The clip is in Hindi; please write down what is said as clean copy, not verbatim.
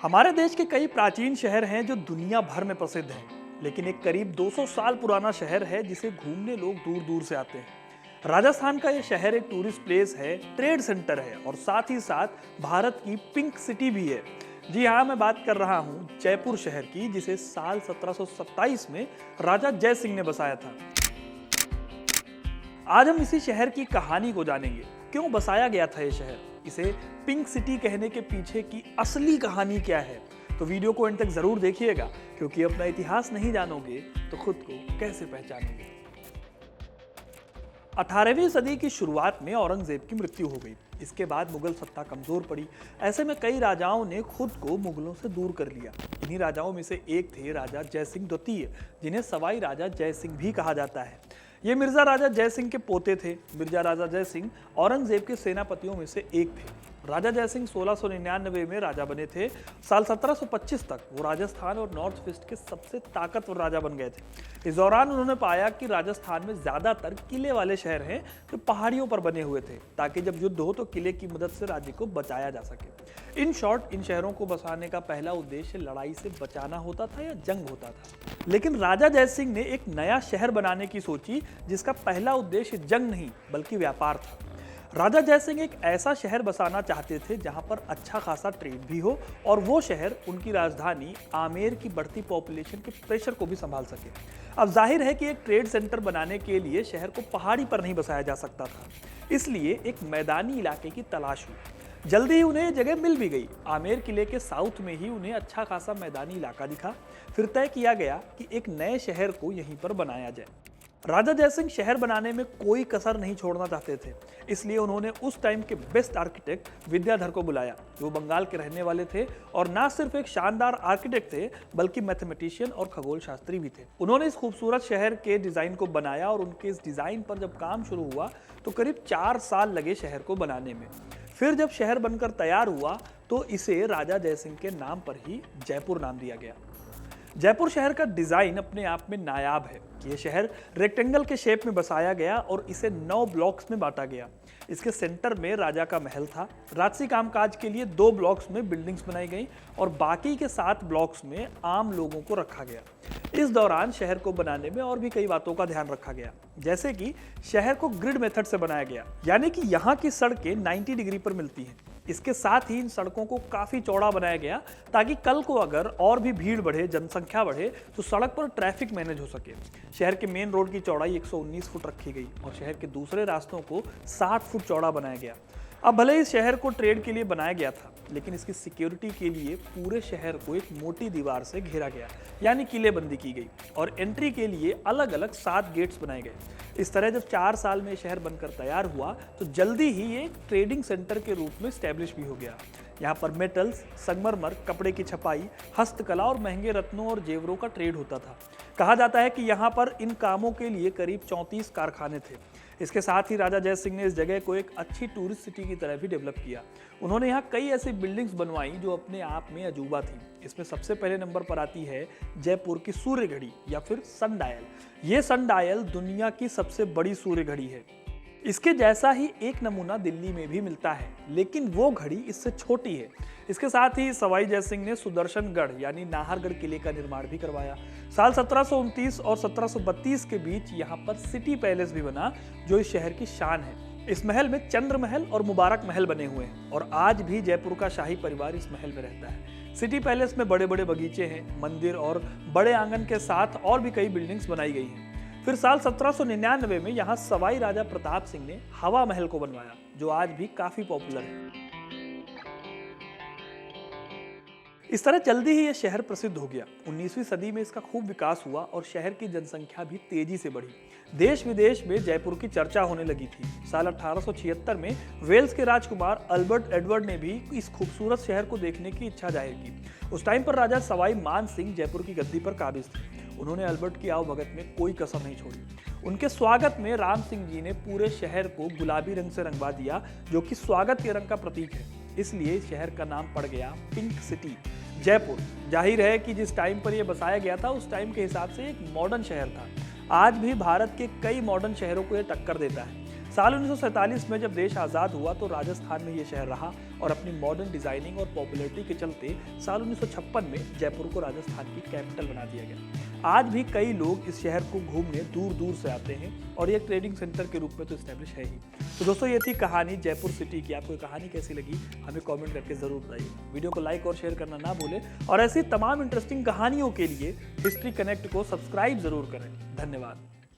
हमारे देश के कई प्राचीन शहर हैं जो दुनिया भर में प्रसिद्ध हैं, लेकिन एक करीब 200 साल पुराना शहर है जिसे घूमने लोग दूर दूर से आते हैं। राजस्थान का यह शहर एक टूरिस्ट प्लेस है, ट्रेड सेंटर है और साथ ही साथ भारत की पिंक सिटी भी है। जी हाँ, मैं बात कर रहा हूँ जयपुर शहर की, जिसे साल 1727 में राजा जय सिंह ने बसाया था। आज हम इसी शहर की कहानी को जानेंगे। क्यों बसाया गया था ये शहर, इसे पिंक सिटी कहने के पीछे की असली कहानी क्या है। तो वीडियो को अंत तक जरूर देखिएगा, क्योंकि अपना इतिहास नहीं जानोगे तो खुद को कैसे पहचानोगे। 18वीं सदी की शुरुआत में औरंगजेब की मृत्यु हो गई। इसके बाद मुगल सत्ता कमजोर पड़ी। ऐसे में कई राजाओं ने खुद को मुगलों से दूर कर लिया। इन्हीं राजाओं में से एक थे राजा जय सिंह द्वितीय, जिन्हें सवाई राजा जय सिंह भी कहा जाता है। ये मिर्जा राजा जय सिंह के पोते थे। मिर्जा राजा जय सिंह औरंगजेब के सेनापतियों में से एक थे। राजा जय सिंह 1699 में राजा बने थे। साल 1725 तक वो राजस्थान और नॉर्थ ईस्ट के सबसे ताकतवर राजा बन गए थे। इस दौरान उन्होंने पाया कि राजस्थान में ज्यादातर किले वाले शहर हैं जो पहाड़ियों पर बने हुए थे, ताकि जब युद्ध हो तो किले की मदद से राज्य को बचाया जा सके। इन शॉर्ट, इन शहरों को बसाने का पहला उद्देश्य लड़ाई से बचाना होता था या जंग होता था। लेकिन राजा जय सिंह ने एक नया शहर बनाने की सोची, जिसका पहला उद्देश्य जंग नहीं बल्कि व्यापार था। राजा जय सिंह एक ऐसा शहर बसाना चाहते थे जहां पर अच्छा खासा ट्रेड भी हो और वो शहर उनकी राजधानी आमेर की बढ़ती पॉपुलेशन के प्रेशर को भी संभाल सके। अब जाहिर है कि एक ट्रेड सेंटर बनाने के लिए शहर को पहाड़ी पर नहीं बसाया जा सकता था, इसलिए एक मैदानी इलाके की तलाश हुई। जल्दी ही उन्हें जगह मिल भी गई। आमेर किले के साउथ में ही उन्हें अच्छा खासा मैदानी इलाका दिखा। फिर तय किया गया कि एक नए शहर को यहीं पर बनाया जाए। राजा जय सिंह शहर बनाने में कोई कसर नहीं छोड़ना चाहते थे, इसलिए उन्होंने उस टाइम के बेस्ट आर्किटेक्ट विद्याधर को बुलाया, जो बंगाल के रहने वाले थे और ना सिर्फ एक शानदार आर्किटेक्ट थे बल्कि मैथमेटिशियन और खगोल शास्त्री भी थे। उन्होंने इस खूबसूरत शहर के डिजाइन को बनाया और उनके इस डिजाइन पर जब काम शुरू हुआ तो करीब 4 साल लगे शहर को बनाने में। फिर जब शहर बनकर तैयार हुआ तो इसे राजा जय सिंह के नाम पर ही जयपुर नाम दिया गया। जयपुर शहर का डिजाइन अपने आप में नायाब है। यह शहर रेक्टेंगल के शेप में बसाया गया और इसे 9 ब्लॉक्स में बांटा गया। इसके सेंटर में राजा का महल था। राजसी कामकाज के लिए 2 ब्लॉक्स में बिल्डिंग्स बनाई गई और बाकी के 7 ब्लॉक्स में आम लोगों को रखा गया। इस दौरान शहर को बनाने में और भी कई बातों का ध्यान रखा गया, जैसे कि शहर को ग्रिड मेथड से बनाया गया, यानी कि यहाँ की सड़कें 90 डिग्री पर मिलती हैं। इसके साथ ही इन सड़कों को काफी चौड़ा बनाया गया, ताकि कल को अगर और भी भीड़ बढ़े, जनसंख्या बढ़े, तो सड़क पर ट्रैफिक मैनेज हो सके। शहर के मेन रोड की चौड़ाई 119 फुट रखी गई और शहर के दूसरे रास्तों को 60 फुट चौड़ा बनाया गया। अब भले इस शहर को ट्रेड के लिए बनाया गया था, लेकिन इसकी सिक्योरिटी के लिए पूरे शहर को एक मोटी दीवार से घेरा गया, यानी किलेबंदी की गई और एंट्री के लिए अलग अलग 7 गेट्स बनाए गए। इस तरह जब 4 साल में शहर बनकर तैयार हुआ तो जल्दी ही ये ट्रेडिंग सेंटर के रूप में स्टैब्लिश भी हो गया। यहाँ पर मेटल्स, संगमरमर, कपड़े की छपाई, हस्तकला और महंगे रत्नों और जेवरों का ट्रेड होता था। कहा जाता है कि यहाँ पर इन कामों के लिए करीब 34 कारखाने थे। इसके साथ ही राजा जय सिंह ने इस जगह को एक अच्छी टूरिस्ट सिटी की तरह भी डेवलप किया। उन्होंने यहाँ कई ऐसी बिल्डिंग्स बनवाई जो अपने आप में अजूबा थी। इसमें सबसे पहले नंबर पर आती है जयपुर की सूर्य घड़ी या फिर सन डायल। ये सन डायल दुनिया की सबसे बड़ी सूर्य घड़ी है। इसके जैसा ही एक नमूना दिल्ली में भी मिलता है, लेकिन वो घड़ी इससे छोटी है। इसके साथ ही सवाई जय सिंह ने सुदर्शनगढ़ यानी नाहरगढ़ किले का निर्माण भी करवाया। साल 1729 और 1732 के बीच यहाँ पर सिटी पैलेस भी बना, जो इस शहर की शान है। इस महल में चंद्र महल और मुबारक महल बने हुए हैं और आज भी जयपुर का शाही परिवार इस महल में रहता है। सिटी पैलेस में बड़े बड़े बगीचे हैं, मंदिर और बड़े आंगन के साथ और भी कई बिल्डिंग्स बनाई गई हैं। फिर साल 1799 में यहाँ सवाई राजा प्रताप सिंह ने हवा महल को बनवाया, जो आज भी काफी पॉपुलर है। इस तरह जल्दी ही यह शहर प्रसिद्ध हो गया। 19वीं सदी में इसका खूब विकास हुआ और शहर की जनसंख्या भी तेजी से बढ़ी। देश विदेश में जयपुर की चर्चा होने लगी थी। साल 1876 में वेल्स के राजकुमार अल्बर्ट एडवर्ड ने भी इस खूबसूरत शहर को देखने की इच्छा जाहिर की। उस टाइम पर राजा सवाई मान सिंह जयपुर की गद्दी पर काबिज थे। उन्होंने अल्बर्ट की आवभगत में कोई कसर नहीं छोड़ी। उनके स्वागत में राम सिंह जी ने पूरे शहर को गुलाबी रंग से रंगवा दिया, जो कि स्वागत के रंग का प्रतीक है। इसलिए शहर का नाम पड़ गया पिंक सिटी, जयपुर। जाहिर है कि जिस टाइम पर यह बसाया गया था उस टाइम के हिसाब से एक मॉडर्न शहर था। आज भी भारत के कई मॉडर्न शहरों को यह टक्कर देता है। साल 1947 में जब देश आज़ाद हुआ तो राजस्थान में ये शहर रहा और अपनी मॉडर्न डिजाइनिंग और पॉपुलैरिटी के चलते साल 1956 में जयपुर को राजस्थान की कैपिटल बना दिया गया। आज भी कई लोग इस शहर को घूमने दूर दूर से आते हैं और ये ट्रेडिंग सेंटर के रूप में तो इस्टेब्लिश है ही। तो दोस्तों, ये थी कहानी जयपुर सिटी की। आपको कहानी कैसी लगी हमें कमेंट करके जरूर बताइए। वीडियो को लाइक और शेयर करना ना भूलें और ऐसी तमाम इंटरेस्टिंग कहानियों के लिए हिस्ट्री कनेक्ट को सब्सक्राइब जरूर करें। धन्यवाद।